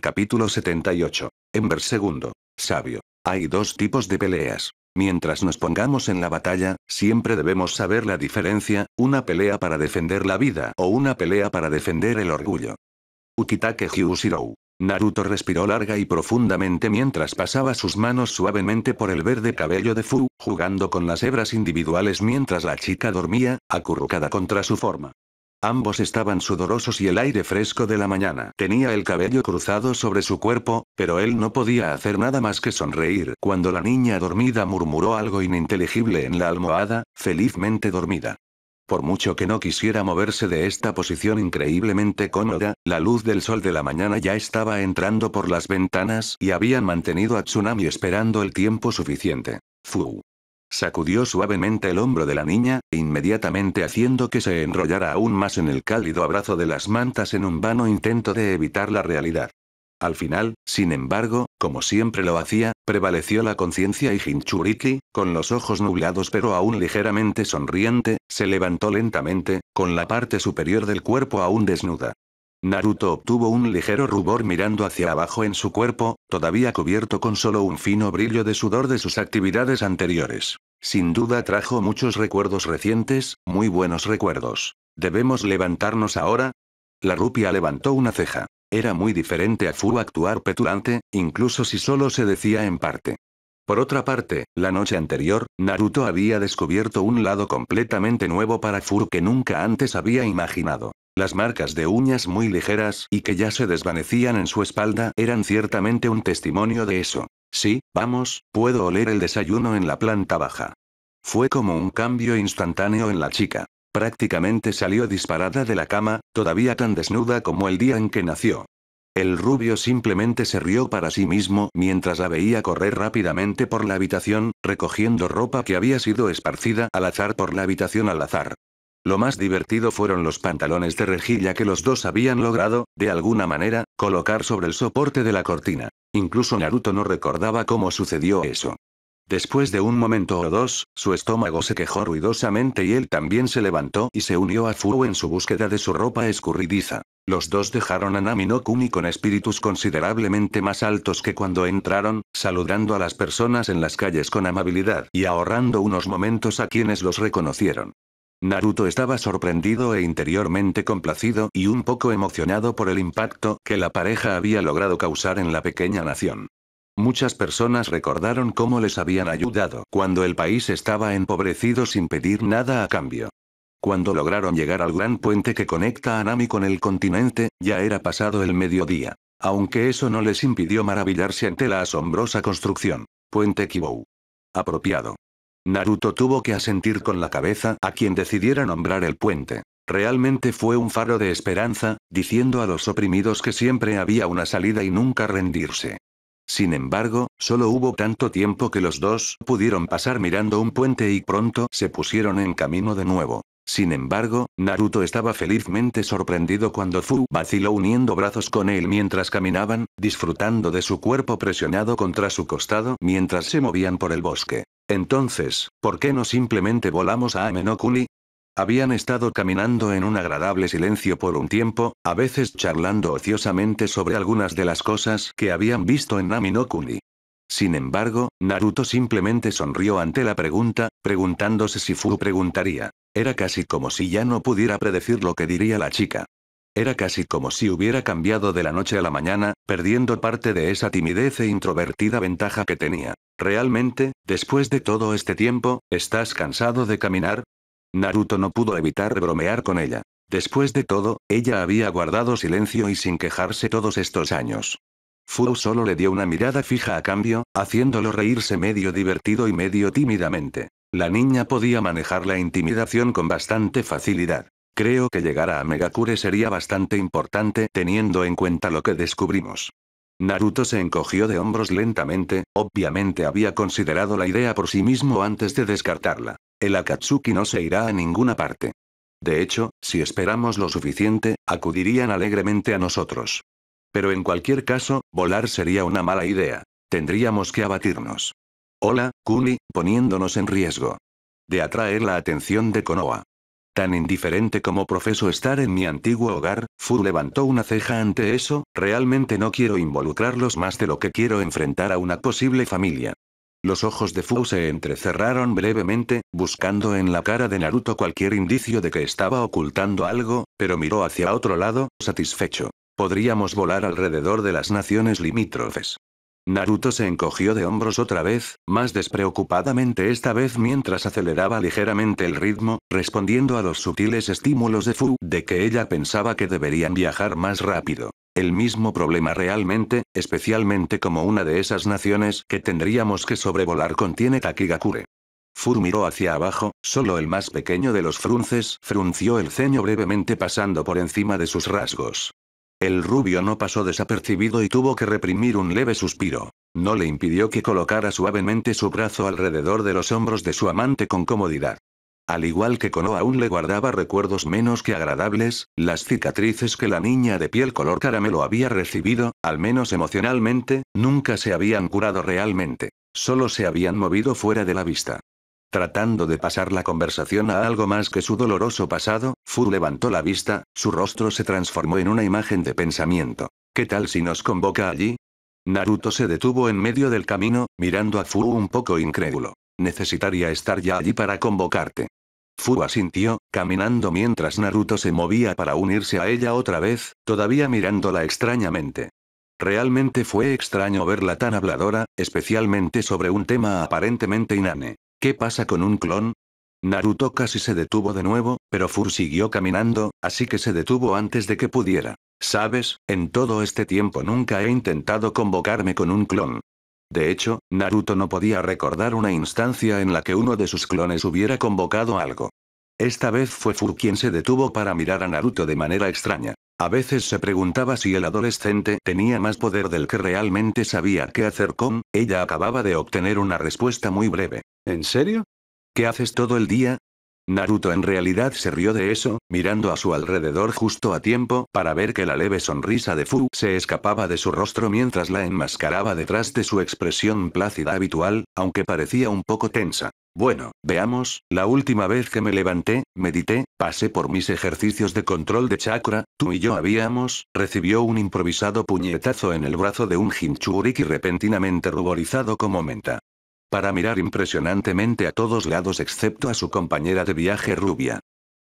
Capítulo 78. Ember II. Sabio. Hay dos tipos de peleas. Mientras nos pongamos en la batalla, siempre debemos saber la diferencia, una pelea para defender la vida o una pelea para defender el orgullo. Ukitake Hyushirou. Naruto respiró larga y profundamente mientras pasaba sus manos suavemente por el verde cabello de Fu, jugando con las hebras individuales mientras la chica dormía, acurrucada contra su forma. Ambos estaban sudorosos y el aire fresco de la mañana tenía el cabello cruzado sobre su cuerpo, pero él no podía hacer nada más que sonreír cuando la niña dormida murmuró algo ininteligible en la almohada, felizmente dormida. Por mucho que no quisiera moverse de esta posición increíblemente cómoda, la luz del sol de la mañana ya estaba entrando por las ventanas y habían mantenido a Tsunami esperando el tiempo suficiente. Fu. Sacudió suavemente el hombro de la niña, inmediatamente haciendo que se enrollara aún más en el cálido abrazo de las mantas en un vano intento de evitar la realidad. Al final, sin embargo, como siempre lo hacía, prevaleció la conciencia y Jinchuriki, con los ojos nublados pero aún ligeramente sonriente, se levantó lentamente, con la parte superior del cuerpo aún desnuda. Naruto obtuvo un ligero rubor mirando hacia abajo en su cuerpo, todavía cubierto con solo un fino brillo de sudor de sus actividades anteriores. Sin duda trajo muchos recuerdos recientes, muy buenos recuerdos. ¿Debemos levantarnos ahora? La rupia levantó una ceja. Era muy diferente a Fu actuar petulante, incluso si solo se decía en parte. Por otra parte, la noche anterior, Naruto había descubierto un lado completamente nuevo para Fu que nunca antes había imaginado. Las marcas de uñas muy ligeras y que ya se desvanecían en su espalda eran ciertamente un testimonio de eso. Sí, vamos, puedo oler el desayuno en la planta baja. Fue como un cambio instantáneo en la chica. Prácticamente salió disparada de la cama, todavía tan desnuda como el día en que nació. El rubio simplemente se rió para sí mismo mientras la veía correr rápidamente por la habitación, recogiendo ropa que había sido esparcida al azar por la habitación al azar. Lo más divertido fueron los pantalones de rejilla que los dos habían logrado, de alguna manera, colocar sobre el soporte de la cortina. Incluso Naruto no recordaba cómo sucedió eso. Después de un momento o dos, su estómago se quejó ruidosamente y él también se levantó y se unió a Fu en su búsqueda de su ropa escurridiza. Los dos dejaron a Nami no Kuni con espíritus considerablemente más altos que cuando entraron, saludando a las personas en las calles con amabilidad y ahorrando unos momentos a quienes los reconocieron. Naruto estaba sorprendido e interiormente complacido y un poco emocionado por el impacto que la pareja había logrado causar en la pequeña nación. Muchas personas recordaron cómo les habían ayudado cuando el país estaba empobrecido sin pedir nada a cambio. Cuando lograron llegar al gran puente que conecta a Nami con el continente, ya era pasado el mediodía. Aunque eso no les impidió maravillarse ante la asombrosa construcción. Puente Kibou. Apropiado. Naruto tuvo que asentir con la cabeza a quien decidiera nombrar el puente. Realmente fue un faro de esperanza, diciendo a los oprimidos que siempre había una salida y nunca rendirse. Sin embargo, solo hubo tanto tiempo que los dos pudieron pasar mirando un puente y pronto se pusieron en camino de nuevo. Sin embargo, Naruto estaba felizmente sorprendido cuando Fu vaciló uniendo brazos con él mientras caminaban, disfrutando de su cuerpo presionado contra su costado mientras se movían por el bosque. Entonces, ¿por qué no simplemente volamos a Ame no Kuni? Habían estado caminando en un agradable silencio por un tiempo, a veces charlando ociosamente sobre algunas de las cosas que habían visto en Nami no Kuni. Sin embargo, Naruto simplemente sonrió ante la pregunta, preguntándose si Fu preguntaría. Era casi como si ya no pudiera predecir lo que diría la chica. Era casi como si hubiera cambiado de la noche a la mañana, perdiendo parte de esa timidez e introvertida ventaja que tenía. ¿Realmente, después de todo este tiempo, estás cansado de caminar? Naruto no pudo evitar bromear con ella. Después de todo, ella había guardado silencio y sin quejarse todos estos años. Fu solo le dio una mirada fija a cambio, haciéndolo reírse medio divertido y medio tímidamente. La niña podía manejar la intimidación con bastante facilidad. Creo que llegar a Megakure sería bastante importante teniendo en cuenta lo que descubrimos. Naruto se encogió de hombros lentamente, obviamente había considerado la idea por sí mismo antes de descartarla. El Akatsuki no se irá a ninguna parte. De hecho, si esperamos lo suficiente, acudirían alegremente a nosotros. Pero en cualquier caso, volar sería una mala idea. Tendríamos que abatirnos. Hola, Kuni, poniéndonos en riesgo. De atraer la atención de Konoha. Tan indiferente como profeso estar en mi antiguo hogar, Fu levantó una ceja ante eso, realmente no quiero involucrarlos más de lo que quiero enfrentar a una posible familia. Los ojos de Fu se entrecerraron brevemente, buscando en la cara de Naruto cualquier indicio de que estaba ocultando algo, pero miró hacia otro lado, satisfecho. Podríamos volar alrededor de las naciones limítrofes. Naruto se encogió de hombros otra vez, más despreocupadamente esta vez mientras aceleraba ligeramente el ritmo, respondiendo a los sutiles estímulos de Fu de que ella pensaba que deberían viajar más rápido. El mismo problema realmente, especialmente como una de esas naciones que tendríamos que sobrevolar contiene Takigakure. Fu miró hacia abajo, solo el más pequeño de los frunces frunció el ceño brevemente pasando por encima de sus rasgos. El rubio no pasó desapercibido y tuvo que reprimir un leve suspiro. No le impidió que colocara suavemente su brazo alrededor de los hombros de su amante con comodidad. Al igual que Konoha aún le guardaba recuerdos menos que agradables, las cicatrices que la niña de piel color caramelo había recibido, al menos emocionalmente, nunca se habían curado realmente. Solo se habían movido fuera de la vista. Tratando de pasar la conversación a algo más que su doloroso pasado, Fu levantó la vista, su rostro se transformó en una imagen de pensamiento. ¿Qué tal si nos convoca allí? Naruto se detuvo en medio del camino, mirando a Fu un poco incrédulo. Necesitaría estar ya allí para convocarte. Fu asintió, caminando mientras Naruto se movía para unirse a ella otra vez, todavía mirándola extrañamente. Realmente fue extraño verla tan habladora, especialmente sobre un tema aparentemente inane. ¿Qué pasa con un clon? Naruto casi se detuvo de nuevo, pero Fu siguió caminando, así que se detuvo antes de que pudiera. ¿Sabes? En todo este tiempo nunca he intentado convocarme con un clon. De hecho, Naruto no podía recordar una instancia en la que uno de sus clones hubiera convocado algo. Esta vez fue Fu quien se detuvo para mirar a Naruto de manera extraña. A veces se preguntaba si el adolescente tenía más poder del que realmente sabía qué hacer con. Ella acababa de obtener una respuesta muy breve. ¿En serio? ¿Qué haces todo el día? Naruto en realidad se rió de eso, mirando a su alrededor justo a tiempo para ver que la leve sonrisa de Fu se escapaba de su rostro mientras la enmascaraba detrás de su expresión plácida habitual, aunque parecía un poco tensa. Bueno, veamos, la última vez que me levanté, medité, pasé por mis ejercicios de control de chakra, tú y yo recibió un improvisado puñetazo en el brazo de un Jinchuriki repentinamente ruborizado como menta. Para mirar impresionantemente a todos lados excepto a su compañera de viaje rubia.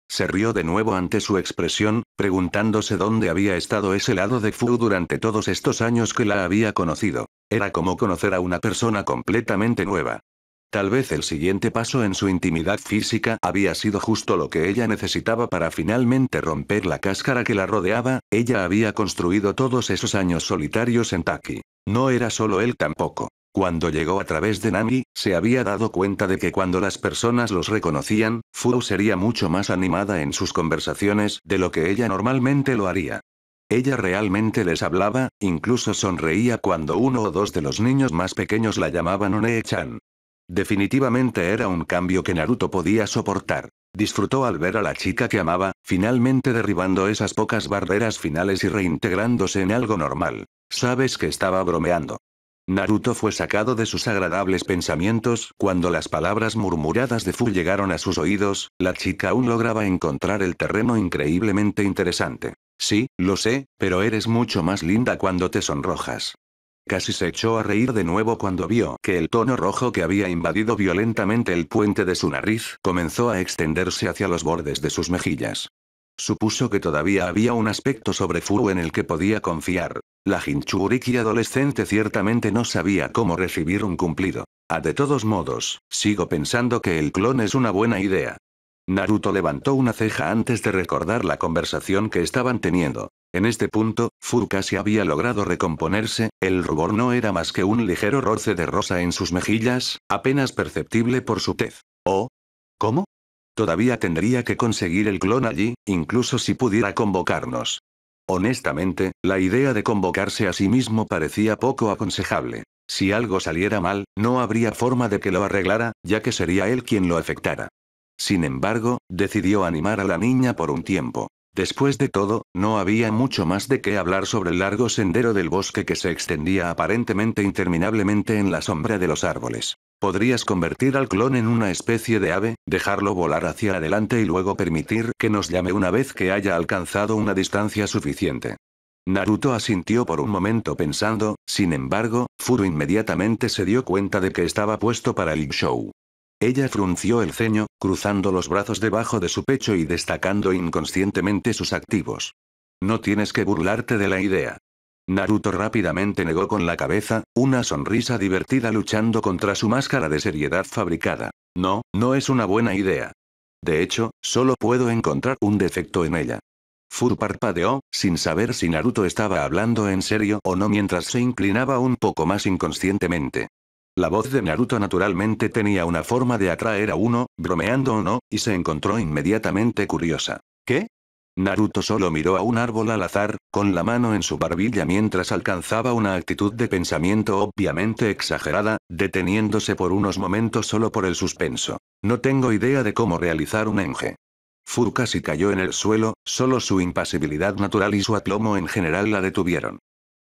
Se rió de nuevo ante su expresión, preguntándose dónde había estado ese lado de Fu durante todos estos años que la había conocido. Era como conocer a una persona completamente nueva. Tal vez el siguiente paso en su intimidad física había sido justo lo que ella necesitaba para finalmente romper la cáscara que la rodeaba. Ella había construido todos esos años solitarios en Taki. No era solo él tampoco. Cuando llegó a través de Nami, se había dado cuenta de que cuando las personas los reconocían, Fu sería mucho más animada en sus conversaciones de lo que ella normalmente lo haría. Ella realmente les hablaba, incluso sonreía cuando uno o dos de los niños más pequeños la llamaban One-chan. Definitivamente era un cambio que Naruto podía soportar. Disfrutó al ver a la chica que amaba, finalmente derribando esas pocas barreras finales y reintegrándose en algo normal. Sabes que estaba bromeando. Naruto fue sacado de sus agradables pensamientos cuando las palabras murmuradas de Fu llegaron a sus oídos. La chica aún lograba encontrar el terreno increíblemente interesante. Sí, lo sé, pero eres mucho más linda cuando te sonrojas. Casi se echó a reír de nuevo cuando vio que el tono rojo que había invadido violentamente el puente de su nariz comenzó a extenderse hacia los bordes de sus mejillas. Supuso que todavía había un aspecto sobre Fu en el que podía confiar. La Jinchuriki adolescente ciertamente no sabía cómo recibir un cumplido. De todos modos, sigo pensando que el clon es una buena idea. Naruto levantó una ceja antes de recordar la conversación que estaban teniendo. En este punto, Fu casi había logrado recomponerse, el rubor no era más que un ligero roce de rosa en sus mejillas, apenas perceptible por su tez. ¿Oh? ¿Cómo? Todavía tendría que conseguir el clon allí, incluso si pudiera convocarnos. Honestamente, la idea de convocarse a sí mismo parecía poco aconsejable. Si algo saliera mal, no habría forma de que lo arreglara, ya que sería él quien lo afectara. Sin embargo, decidió animar a la niña por un tiempo. Después de todo, no había mucho más de qué hablar sobre el largo sendero del bosque que se extendía aparentemente interminablemente en la sombra de los árboles. Podrías convertir al clon en una especie de ave, dejarlo volar hacia adelante y luego permitir que nos llame una vez que haya alcanzado una distancia suficiente. Naruto asintió por un momento pensando, sin embargo, Furu inmediatamente se dio cuenta de que estaba puesto para el show. Ella frunció el ceño, cruzando los brazos debajo de su pecho y destacando inconscientemente sus activos. No tienes que burlarte de la idea. Naruto rápidamente negó con la cabeza, una sonrisa divertida luchando contra su máscara de seriedad fabricada. No, no es una buena idea. De hecho, solo puedo encontrar un defecto en ella. Fur parpadeó, sin saber si Naruto estaba hablando en serio o no mientras se inclinaba un poco más inconscientemente. La voz de Naruto naturalmente tenía una forma de atraer a uno, bromeando o no, y se encontró inmediatamente curiosa. ¿Qué? Naruto solo miró a un árbol al azar, con la mano en su barbilla mientras alcanzaba una actitud de pensamiento obviamente exagerada, deteniéndose por unos momentos solo por el suspenso. No tengo idea de cómo realizar un enge. Fur casi cayó en el suelo, solo su impasibilidad natural y su aplomo en general la detuvieron.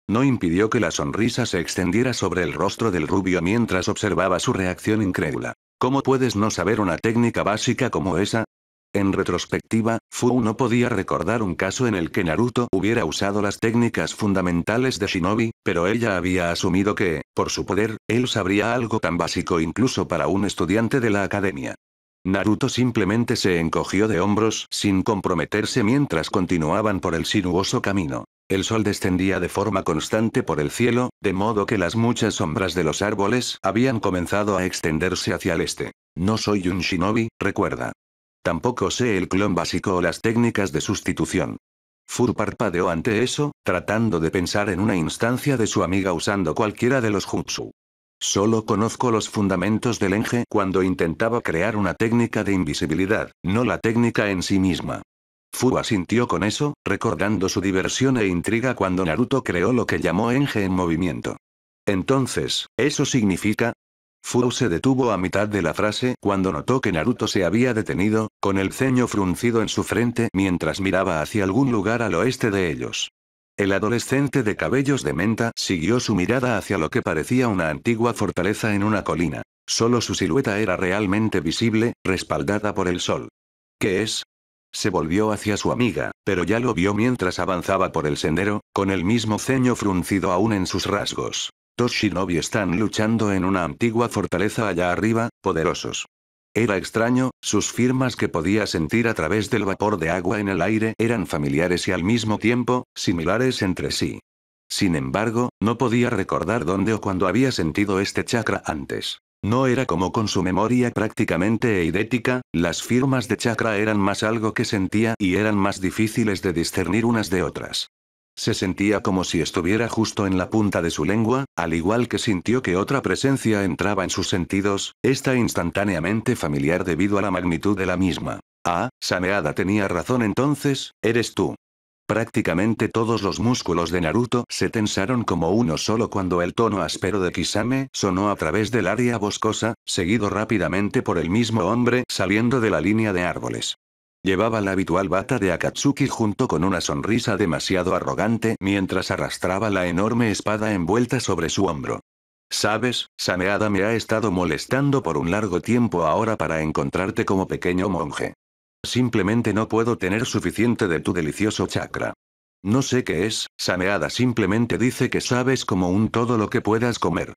No impidió que la sonrisa se extendiera sobre el rostro del rubio mientras observaba su reacción incrédula. ¿Cómo puedes no saber una técnica básica como esa? En retrospectiva, Fu no podía recordar un caso en el que Naruto hubiera usado las técnicas fundamentales de Shinobi, pero ella había asumido que, por su poder, él sabría algo tan básico incluso para un estudiante de la academia. Naruto simplemente se encogió de hombros sin comprometerse mientras continuaban por el sinuoso camino. El sol descendía de forma constante por el cielo, de modo que las muchas sombras de los árboles habían comenzado a extenderse hacia el este. No soy un shinobi, recuerda. Tampoco sé el clon básico o las técnicas de sustitución. Fur parpadeó ante eso, tratando de pensar en una instancia de su amiga usando cualquiera de los jutsu. Solo conozco los fundamentos del enge cuando intentaba crear una técnica de invisibilidad, no la técnica en sí misma. Fu asintió con eso, recordando su diversión e intriga cuando Naruto creó lo que llamó enge en movimiento. Entonces, ¿eso significa? Fu se detuvo a mitad de la frase cuando notó que Naruto se había detenido, con el ceño fruncido en su frente mientras miraba hacia algún lugar al oeste de ellos. El adolescente de cabellos de menta siguió su mirada hacia lo que parecía una antigua fortaleza en una colina. Solo su silueta era realmente visible, respaldada por el sol. ¿Qué es? Se volvió hacia su amiga, pero ya lo vio mientras avanzaba por el sendero, con el mismo ceño fruncido aún en sus rasgos. Dos shinobi están luchando en una antigua fortaleza allá arriba, poderosos. Era extraño, sus firmas que podía sentir a través del vapor de agua en el aire eran familiares y al mismo tiempo, similares entre sí. Sin embargo, no podía recordar dónde o cuándo había sentido este chakra antes. No era como con su memoria prácticamente eidética, las firmas de chakra eran más algo que sentía y eran más difíciles de discernir unas de otras. Se sentía como si estuviera justo en la punta de su lengua, al igual que sintió que otra presencia entraba en sus sentidos, esta instantáneamente familiar debido a la magnitud de la misma. Ah, Sameada tenía razón entonces, eres tú. Prácticamente todos los músculos de Naruto se tensaron como uno solo cuando el tono áspero de Kisame sonó a través del área boscosa, seguido rápidamente por el mismo hombre saliendo de la línea de árboles. Llevaba la habitual bata de Akatsuki junto con una sonrisa demasiado arrogante mientras arrastraba la enorme espada envuelta sobre su hombro. ¿Sabes? Sameada me ha estado molestando por un largo tiempo ahora para encontrarte como pequeño monje. Simplemente no puedo tener suficiente de tu delicioso chakra. No sé qué es, Sameada simplemente dice que sabes como un todo lo que puedas comer.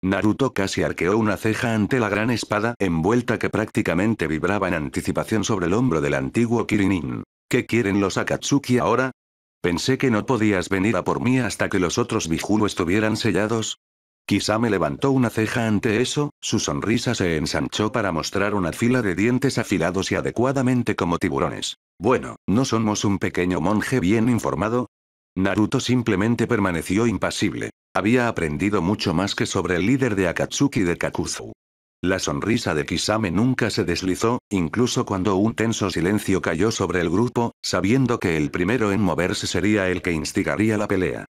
Naruto casi arqueó una ceja ante la gran espada envuelta que prácticamente vibraba en anticipación sobre el hombro del antiguo Kirinin. ¿Qué quieren los Akatsuki ahora? Pensé que no podías venir a por mí hasta que los otros Bijulu estuvieran sellados. Kisame levantó una ceja ante eso, su sonrisa se ensanchó para mostrar una fila de dientes afilados y adecuadamente como tiburones. Bueno, ¿no somos un pequeño monje bien informado? Naruto simplemente permaneció impasible. Había aprendido mucho más que sobre el líder de Akatsuki de Kakuzu. La sonrisa de Kisame nunca se deslizó, incluso cuando un tenso silencio cayó sobre el grupo, sabiendo que el primero en moverse sería el que instigaría la pelea.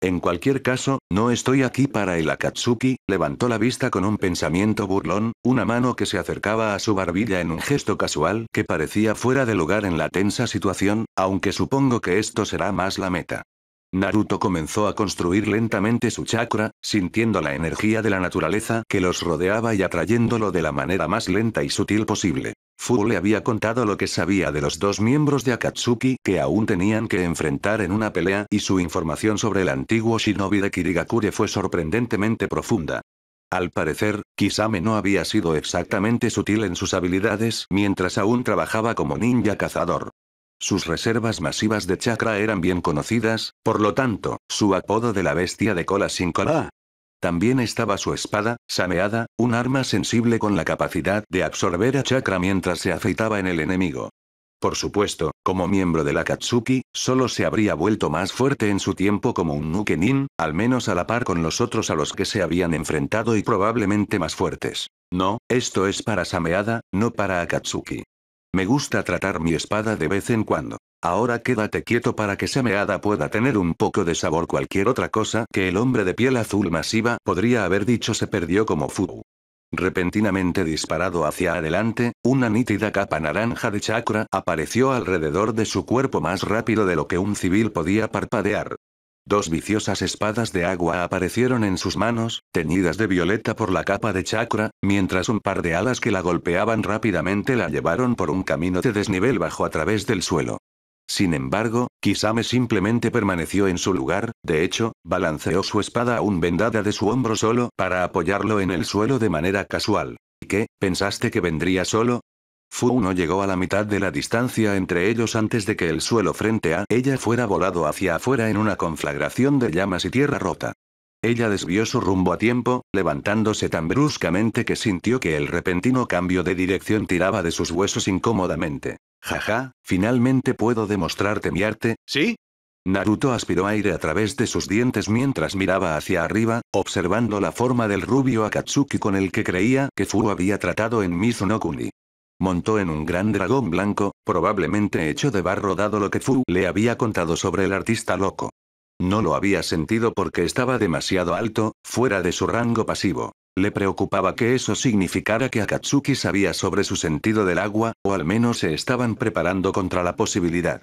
En cualquier caso, no estoy aquí para el Akatsuki, levantó la vista con un pensamiento burlón, una mano que se acercaba a su barbilla en un gesto casual que parecía fuera de lugar en la tensa situación, aunque supongo que esto será más la meta. Naruto comenzó a construir lentamente su chakra, sintiendo la energía de la naturaleza que los rodeaba y atrayéndolo de la manera más lenta y sutil posible. Fu le había contado lo que sabía de los dos miembros de Akatsuki que aún tenían que enfrentar en una pelea y su información sobre el antiguo shinobi de Kirigakure fue sorprendentemente profunda. Al parecer, Kisame no había sido exactamente sutil en sus habilidades mientras aún trabajaba como ninja cazador. Sus reservas masivas de chakra eran bien conocidas, por lo tanto, su apodo de la bestia de cola sin cola. También estaba su espada, Sameada, un arma sensible con la capacidad de absorber a chakra mientras se afeitaba en el enemigo. Por supuesto, como miembro de la Akatsuki, solo se habría vuelto más fuerte en su tiempo como un Nukenin, al menos a la par con los otros a los que se habían enfrentado y probablemente más fuertes. No, esto es para Sameada, no para Akatsuki. Me gusta tratar mi espada de vez en cuando. Ahora quédate quieto para que Sameada pueda tener un poco de sabor. Cualquier otra cosa que el hombre de piel azul masiva podría haber dicho se perdió como Fu. Repentinamente disparado hacia adelante, una nítida capa naranja de chakra apareció alrededor de su cuerpo más rápido de lo que un civil podía parpadear. Dos viciosas espadas de agua aparecieron en sus manos, teñidas de violeta por la capa de chakra, mientras un par de alas que la golpeaban rápidamente la llevaron por un camino de desnivel bajo a través del suelo. Sin embargo, Kisame simplemente permaneció en su lugar, de hecho, balanceó su espada aún vendada de su hombro solo para apoyarlo en el suelo de manera casual. ¿Qué, pensaste que vendría solo? Fu no llegó a la mitad de la distancia entre ellos antes de que el suelo frente a ella fuera volado hacia afuera en una conflagración de llamas y tierra rota. Ella desvió su rumbo a tiempo, levantándose tan bruscamente que sintió que el repentino cambio de dirección tiraba de sus huesos incómodamente. Jaja, finalmente puedo demostrarte mi arte, ¿sí? Naruto aspiró aire a través de sus dientes mientras miraba hacia arriba, observando la forma del rubio Akatsuki con el que creía que Fu había tratado en Mizunokuni. Montó en un gran dragón blanco, probablemente hecho de barro dado lo que Fu le había contado sobre el artista loco. No lo había sentido porque estaba demasiado alto, fuera de su rango pasivo. Le preocupaba que eso significara que Akatsuki sabía sobre su sentido del agua, o al menos se estaban preparando contra la posibilidad.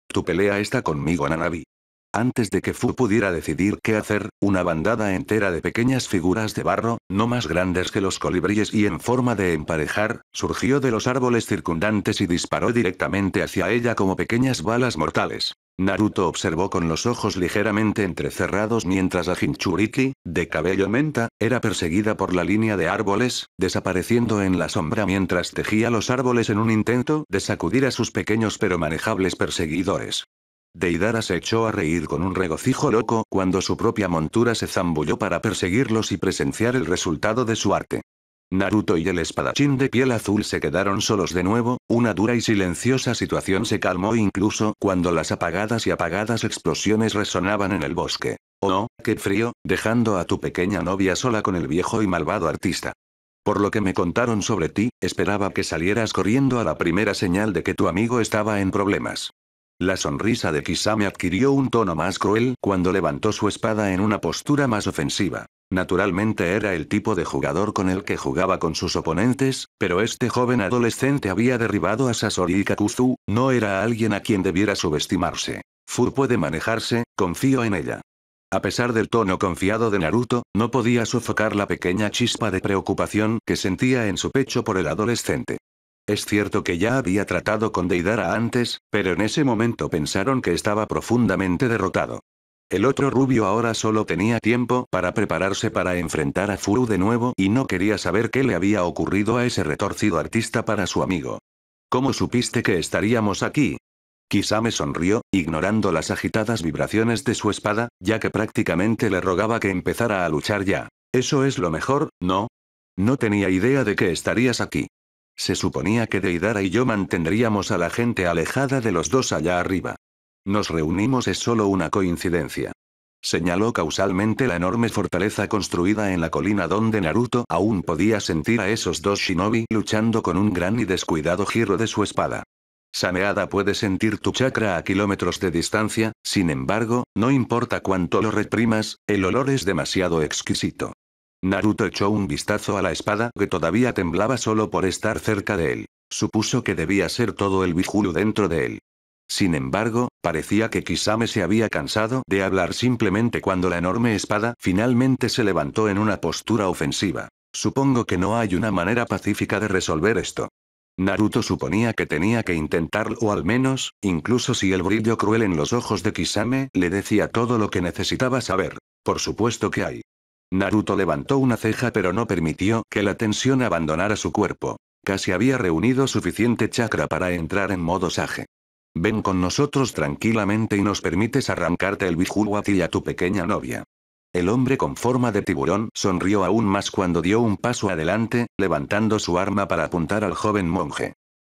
Tu pelea está conmigo, Nanabi. Antes de que Fu pudiera decidir qué hacer, una bandada entera de pequeñas figuras de barro, no más grandes que los colibríes y en forma de emparejar, surgió de los árboles circundantes y disparó directamente hacia ella como pequeñas balas mortales. Naruto observó con los ojos ligeramente entrecerrados mientras a Jinchuriki, de cabello menta, era perseguida por la línea de árboles, desapareciendo en la sombra mientras tejía los árboles en un intento de sacudir a sus pequeños pero manejables perseguidores. Deidara se echó a reír con un regocijo loco cuando su propia montura se zambulló para perseguirlos y presenciar el resultado de su arte. Naruto y el espadachín de piel azul se quedaron solos de nuevo, una dura y silenciosa situación se calmó incluso cuando las apagadas y apagadas explosiones resonaban en el bosque. Oh, qué frío, dejando a tu pequeña novia sola con el viejo y malvado artista. Por lo que me contaron sobre ti, esperaba que salieras corriendo a la primera señal de que tu amigo estaba en problemas. La sonrisa de Kisame adquirió un tono más cruel cuando levantó su espada en una postura más ofensiva. Naturalmente era el tipo de jugador con el que jugaba con sus oponentes, pero este joven adolescente había derribado a Sasori y Kakuzu, no era alguien a quien debiera subestimarse. Fu puede manejarse, confío en ella. A pesar del tono confiado de Naruto, no podía sofocar la pequeña chispa de preocupación que sentía en su pecho por el adolescente. Es cierto que ya había tratado con Deidara antes, pero en ese momento pensaron que estaba profundamente derrotado. El otro rubio ahora solo tenía tiempo para prepararse para enfrentar a Fu de nuevo y no quería saber qué le había ocurrido a ese retorcido artista para su amigo. ¿Cómo supiste que estaríamos aquí? Kisame sonrió, ignorando las agitadas vibraciones de su espada, ya que prácticamente le rogaba que empezara a luchar ya. Eso es lo mejor, ¿no? No tenía idea de que estarías aquí. Se suponía que Deidara y yo mantendríamos a la gente alejada de los dos allá arriba. Nos reunimos es solo una coincidencia. Señaló causalmente la enorme fortaleza construida en la colina donde Naruto aún podía sentir a esos dos shinobi luchando con un gran y descuidado giro de su espada. Sameada puede sentir tu chakra a kilómetros de distancia, sin embargo, no importa cuánto lo reprimas, el olor es demasiado exquisito. Naruto echó un vistazo a la espada que todavía temblaba solo por estar cerca de él. Supuso que debía ser todo el Bihulu dentro de él. Sin embargo, parecía que Kisame se había cansado de hablar simplemente cuando la enorme espada finalmente se levantó en una postura ofensiva. Supongo que no hay una manera pacífica de resolver esto. Naruto suponía que tenía que intentarlo o al menos, incluso si el brillo cruel en los ojos de Kisame le decía todo lo que necesitaba saber. Por supuesto que hay. Naruto levantó una ceja pero no permitió que la tensión abandonara su cuerpo. Casi había reunido suficiente chakra para entrar en modo Sage. Ven con nosotros tranquilamente y nos permites arrancarte el Bihulu a ti y a tu pequeña novia. El hombre con forma de tiburón sonrió aún más cuando dio un paso adelante, levantando su arma para apuntar al joven monje.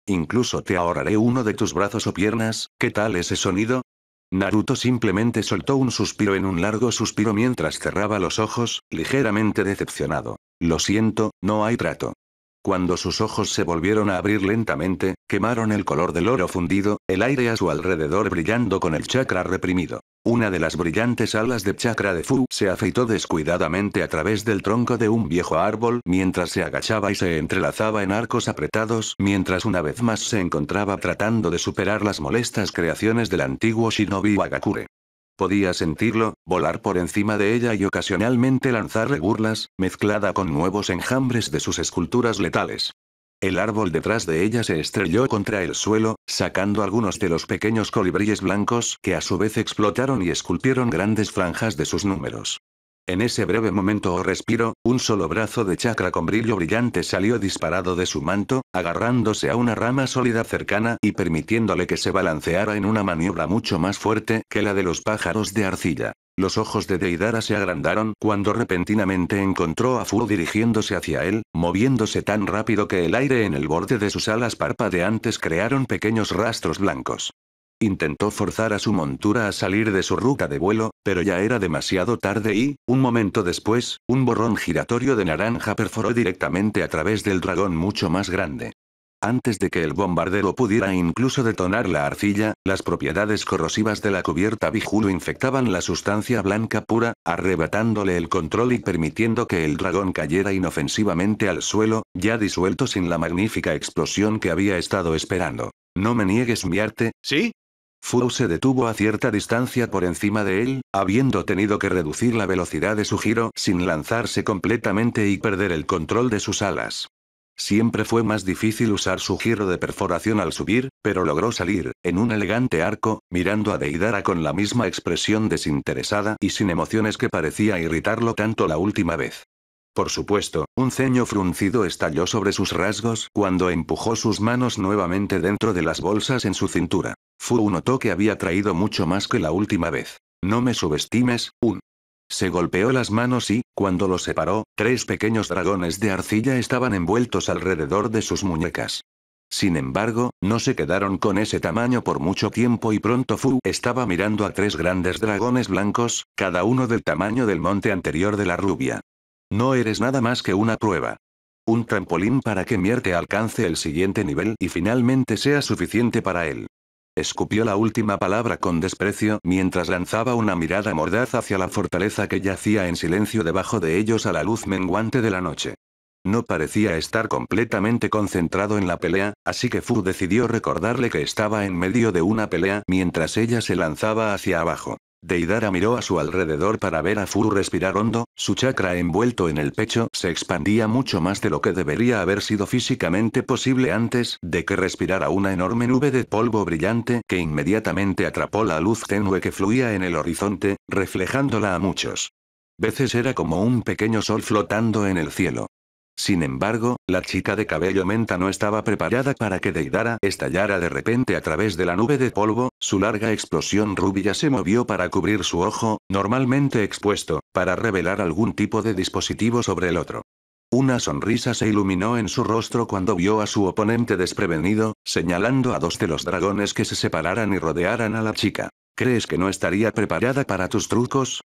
Incluso te ahorraré uno de tus brazos o piernas, ¿qué tal ese sonido? Naruto simplemente soltó un suspiro en un largo suspiro mientras cerraba los ojos, ligeramente decepcionado. Lo siento, no hay trato. Cuando sus ojos se volvieron a abrir lentamente, quemaron el color del oro fundido, el aire a su alrededor brillando con el chakra reprimido. Una de las brillantes alas de chakra de Fu se afeitó descuidadamente a través del tronco de un viejo árbol mientras se agachaba y se entrelazaba en arcos apretados mientras una vez más se encontraba tratando de superar las molestas creaciones del antiguo shinobi Wagakure. Podía sentirlo, volar por encima de ella y ocasionalmente lanzarle burlas, mezclada con nuevos enjambres de sus esculturas letales. El árbol detrás de ella se estrelló contra el suelo, sacando algunos de los pequeños colibríes blancos que a su vez explotaron y esculpieron grandes franjas de sus números. En ese breve momento o respiro, un solo brazo de chakra con brillo brillante salió disparado de su manto, agarrándose a una rama sólida cercana y permitiéndole que se balanceara en una maniobra mucho más fuerte que la de los pájaros de arcilla. Los ojos de Deidara se agrandaron cuando repentinamente encontró a Fu dirigiéndose hacia él, moviéndose tan rápido que el aire en el borde de sus alas parpadeantes crearon pequeños rastros blancos. Intentó forzar a su montura a salir de su ruta de vuelo, pero ya era demasiado tarde y, un momento después, un borrón giratorio de naranja perforó directamente a través del dragón mucho más grande. Antes de que el bombardero pudiera incluso detonar la arcilla, las propiedades corrosivas de la cubierta Bihulu infectaban la sustancia blanca pura, arrebatándole el control y permitiendo que el dragón cayera inofensivamente al suelo, ya disuelto sin la magnífica explosión que había estado esperando. No me niegues mi arte, ¿sí? Fu se detuvo a cierta distancia por encima de él, habiendo tenido que reducir la velocidad de su giro sin lanzarse completamente y perder el control de sus alas. Siempre fue más difícil usar su giro de perforación al subir, pero logró salir, en un elegante arco, mirando a Deidara con la misma expresión desinteresada y sin emociones que parecía irritarlo tanto la última vez. Por supuesto, un ceño fruncido estalló sobre sus rasgos cuando empujó sus manos nuevamente dentro de las bolsas en su cintura. Fu notó que había traído mucho más que la última vez. No me subestimes, Se golpeó las manos y, cuando los separó, 3 pequeños dragones de arcilla estaban envueltos alrededor de sus muñecas. Sin embargo, no se quedaron con ese tamaño por mucho tiempo y pronto Fu estaba mirando a 3 grandes dragones blancos, cada uno del tamaño del monte anterior de la rubia. No eres nada más que una prueba. Un trampolín para que Mierte alcance el siguiente nivel y finalmente sea suficiente para él. Escupió la última palabra con desprecio mientras lanzaba una mirada mordaz hacia la fortaleza que yacía en silencio debajo de ellos a la luz menguante de la noche. No parecía estar completamente concentrado en la pelea, así que Fu decidió recordarle que estaba en medio de una pelea mientras ella se lanzaba hacia abajo. Deidara miró a su alrededor para ver a Fu respirar hondo, su chakra envuelto en el pecho se expandía mucho más de lo que debería haber sido físicamente posible antes de que respirara una enorme nube de polvo brillante que inmediatamente atrapó la luz tenue que fluía en el horizonte, reflejándola a muchos veces era como un pequeño sol flotando en el cielo. Sin embargo, la chica de cabello menta no estaba preparada para que Deidara estallara de repente a través de la nube de polvo, su larga explosión rubia se movió para cubrir su ojo, normalmente expuesto, para revelar algún tipo de dispositivo sobre el otro. Una sonrisa se iluminó en su rostro cuando vio a su oponente desprevenido, señalando a 2 de los dragones que se separaran y rodearan a la chica. ¿Crees que no estaría preparada para tus trucos?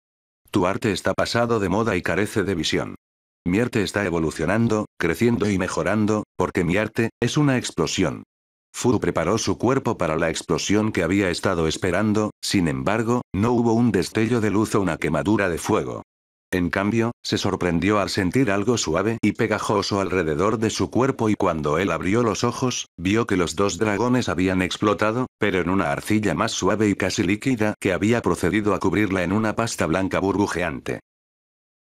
Tu arte está pasado de moda y carece de visión. Mi arte está evolucionando, creciendo y mejorando, porque mi arte es una explosión. Fu preparó su cuerpo para la explosión que había estado esperando, sin embargo, no hubo un destello de luz o una quemadura de fuego. En cambio, se sorprendió al sentir algo suave y pegajoso alrededor de su cuerpo y cuando él abrió los ojos, vio que los dos dragones habían explotado, pero en una arcilla más suave y casi líquida que había procedido a cubrirla en una pasta blanca burbujeante.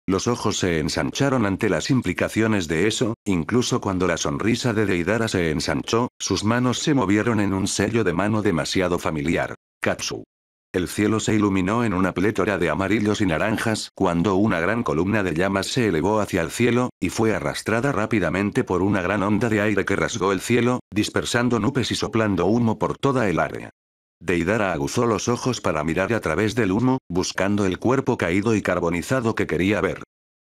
Los ojos se ensancharon ante las implicaciones de eso, incluso cuando la sonrisa de Deidara se ensanchó, sus manos se movieron en un sello de mano demasiado familiar. Katsu. El cielo se iluminó en una plétora de amarillos y naranjas cuando una gran columna de llamas se elevó hacia el cielo, y fue arrastrada rápidamente por una gran onda de aire que rasgó el cielo, dispersando nubes y soplando humo por toda el área. Deidara aguzó los ojos para mirar a través del humo, buscando el cuerpo caído y carbonizado que quería ver.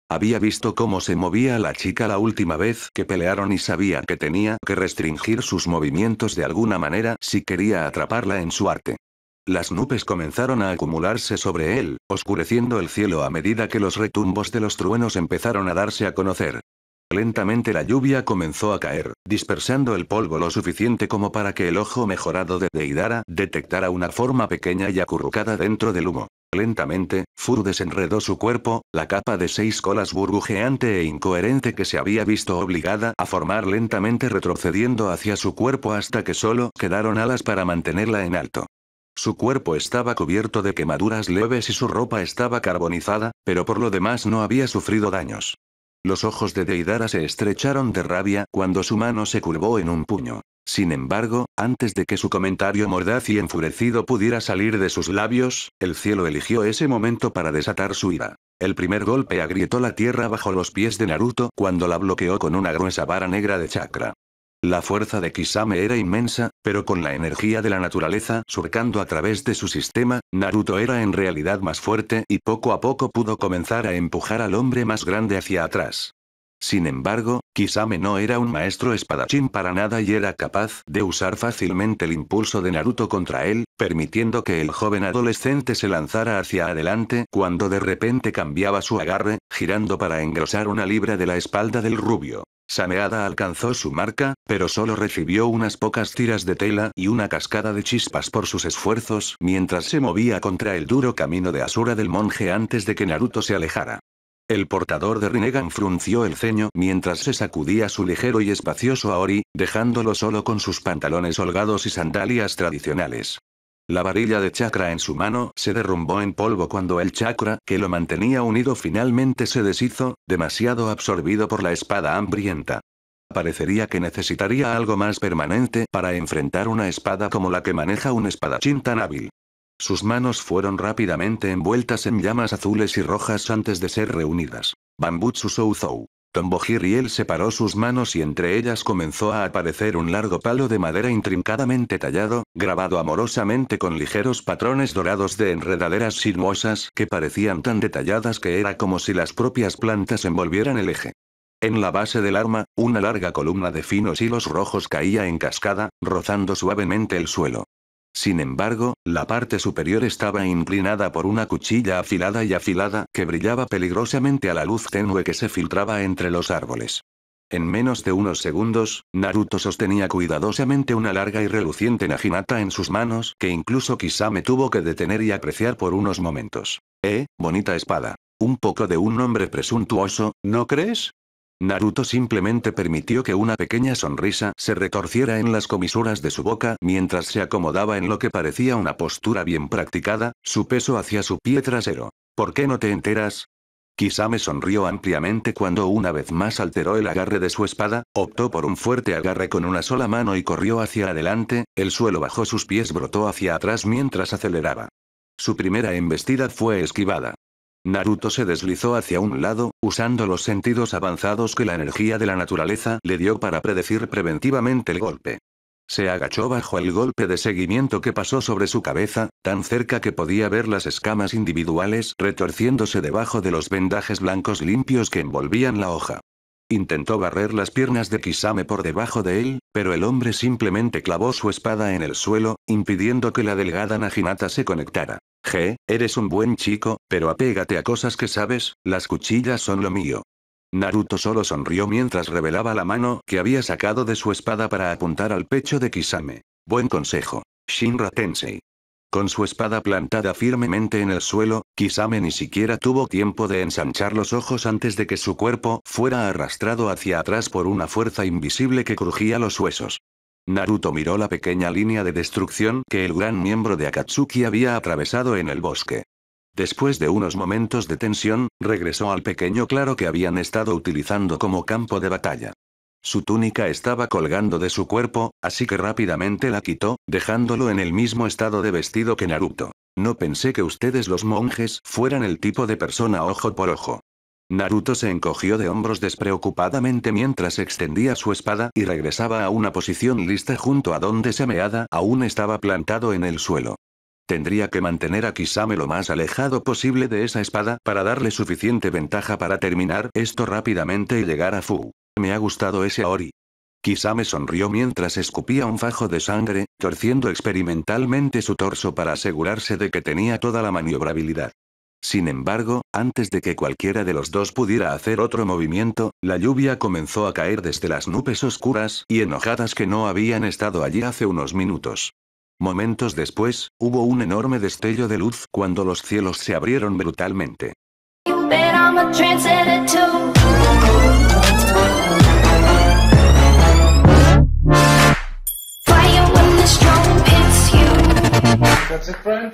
Había visto cómo se movía la chica la última vez que pelearon y sabía que tenía que restringir sus movimientos de alguna manera si quería atraparla en su arte. Las nubes comenzaron a acumularse sobre él, oscureciendo el cielo a medida que los retumbos de los truenos empezaron a darse a conocer. Lentamente la lluvia comenzó a caer, dispersando el polvo lo suficiente como para que el ojo mejorado de Deidara detectara una forma pequeña y acurrucada dentro del humo. Lentamente, Fu desenredó su cuerpo, la capa de 6 colas burbujeante e incoherente que se había visto obligada a formar lentamente retrocediendo hacia su cuerpo hasta que solo quedaron alas para mantenerla en alto. Su cuerpo estaba cubierto de quemaduras leves y su ropa estaba carbonizada, pero por lo demás no había sufrido daños. Los ojos de Deidara se estrecharon de rabia cuando su mano se curvó en un puño. Sin embargo, antes de que su comentario mordaz y enfurecido pudiera salir de sus labios, el cielo eligió ese momento para desatar su ira. El primer golpe agrietó la tierra bajo los pies de Naruto cuando la bloqueó con una gruesa vara negra de chakra. La fuerza de Kisame era inmensa, pero con la energía de la naturaleza surcando a través de su sistema, Naruto era en realidad más fuerte y poco a poco pudo comenzar a empujar al hombre más grande hacia atrás. Sin embargo, Kisame no era un maestro espadachín para nada y era capaz de usar fácilmente el impulso de Naruto contra él, permitiendo que el joven adolescente se lanzara hacia adelante cuando de repente cambiaba su agarre, girando para engrosar una libra de la espalda del rubio. Sameada alcanzó su marca, pero solo recibió unas pocas tiras de tela y una cascada de chispas por sus esfuerzos mientras se movía contra el duro camino de Asura del monje antes de que Naruto se alejara. El portador de Rinnegan frunció el ceño mientras se sacudía su ligero y espacioso Aori, dejándolo solo con sus pantalones holgados y sandalias tradicionales. La varilla de chakra en su mano se derrumbó en polvo cuando el chakra que lo mantenía unido finalmente se deshizo, demasiado absorbido por la espada hambrienta. Parecería que necesitaría algo más permanente para enfrentar una espada como la que maneja un espadachín tan hábil. Sus manos fueron rápidamente envueltas en llamas azules y rojas antes de ser reunidas. Bambutsu Souzou. Tomohiro separó sus manos y entre ellas comenzó a aparecer un largo palo de madera intrincadamente tallado, grabado amorosamente con ligeros patrones dorados de enredaderas sinuosas que parecían tan detalladas que era como si las propias plantas envolvieran el eje. En la base del arma, una larga columna de finos hilos rojos caía en cascada, rozando suavemente el suelo. Sin embargo, la parte superior estaba inclinada por una cuchilla afilada que brillaba peligrosamente a la luz tenue que se filtraba entre los árboles. En menos de unos segundos, Naruto sostenía cuidadosamente una larga y reluciente naginata en sus manos que incluso Kisame tuvo que detener y apreciar por unos momentos. Bonita espada. Un poco de un hombre presuntuoso, ¿no crees? Naruto simplemente permitió que una pequeña sonrisa se retorciera en las comisuras de su boca mientras se acomodaba en lo que parecía una postura bien practicada, su peso hacia su pie trasero. ¿Por qué no te enteras? Kisame sonrió ampliamente cuando una vez más alteró el agarre de su espada, optó por un fuerte agarre con una sola mano y corrió hacia adelante, el suelo bajo sus pies brotó hacia atrás mientras aceleraba. Su primera embestida fue esquivada. Naruto se deslizó hacia un lado, usando los sentidos avanzados que la energía de la naturaleza le dio para predecir preventivamente el golpe. Se agachó bajo el golpe de seguimiento que pasó sobre su cabeza, tan cerca que podía ver las escamas individuales retorciéndose debajo de los vendajes blancos limpios que envolvían la hoja. Intentó barrer las piernas de Kisame por debajo de él, pero el hombre simplemente clavó su espada en el suelo, impidiendo que la delgada naginata se conectara. Eres un buen chico, pero apégate a cosas que sabes, las cuchillas son lo mío. Naruto solo sonrió mientras revelaba la mano que había sacado de su espada para apuntar al pecho de Kisame. Buen consejo, Shinra Tensei. Con su espada plantada firmemente en el suelo, Kisame ni siquiera tuvo tiempo de ensanchar los ojos antes de que su cuerpo fuera arrastrado hacia atrás por una fuerza invisible que crujía los huesos. Naruto miró la pequeña línea de destrucción que el gran miembro de Akatsuki había atravesado en el bosque. Después de unos momentos de tensión, regresó al pequeño claro que habían estado utilizando como campo de batalla. Su túnica estaba colgando de su cuerpo, así que rápidamente la quitó, dejándolo en el mismo estado de vestido que Naruto. No pensé que ustedes los monjes fueran el tipo de persona ojo por ojo. Naruto se encogió de hombros despreocupadamente mientras extendía su espada y regresaba a una posición lista junto a donde Sameada aún estaba plantado en el suelo. Tendría que mantener a Kisame lo más alejado posible de esa espada para darle suficiente ventaja para terminar esto rápidamente y llegar a Fu. Me ha gustado ese Aori. Kisame sonrió mientras escupía un fajo de sangre, torciendo experimentalmente su torso para asegurarse de que tenía toda la maniobrabilidad. Sin embargo, antes de que cualquiera de los dos pudiera hacer otro movimiento, la lluvia comenzó a caer desde las nubes oscuras y enojadas que no habían estado allí hace unos minutos. Momentos después, hubo un enorme destello de luz cuando los cielos se abrieron brutalmente. That's it, friend?